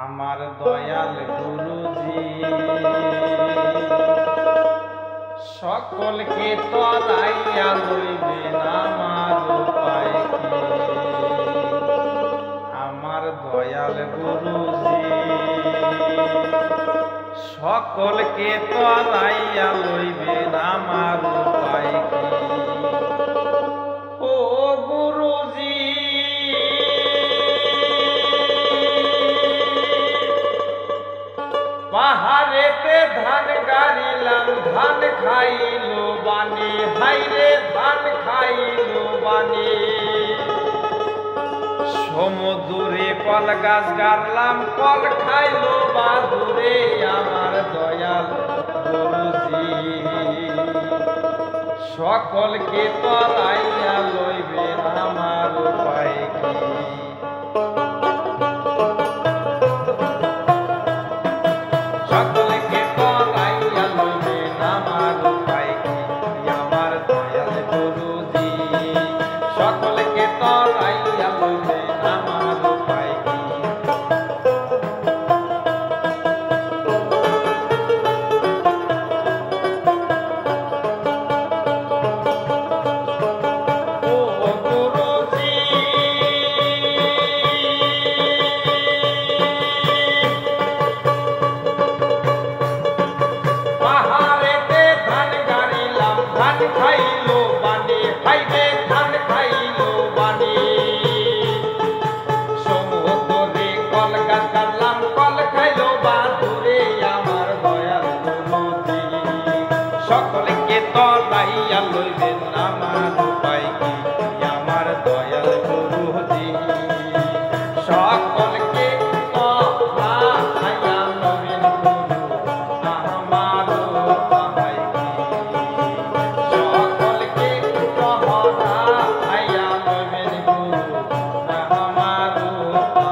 আমার দয়াল গুরুজি সকলকে তরাইয়া লইবেন আমার উপায় কি। আমার দয়াল গুরুজি সকলকে তরাইয়া লইবেন আমার উপায় কি। ও গুরুজি পাহাড়েতে ধান গাড়িলাম ধান খাইল বানে, হাইরে ধান খাইল বানে। সমুদ্রে কল গাছ গাড়লাম কল খাইল বাদুরে। আমার দয়াল গুরুজি সকলকে তরাইয়া লইবেন আমার উপায় কি। খাইলো বানে, হাইরে ধান খাইলো বানে। সমুদ্রে কল গাছ কাটলাম কল খাইলো বাদুরে। আমার দয়াল গুরুজি সকলকে তরাইয়া লইবেন আমার উপায় কি। আমার দয়াল গুরুজি সকলকে তরাইয়া লইবেন গুরু আমার উপায় কি।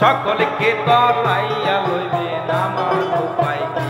সকলকে তরাইয়া লইবেন আমার উপায় কি।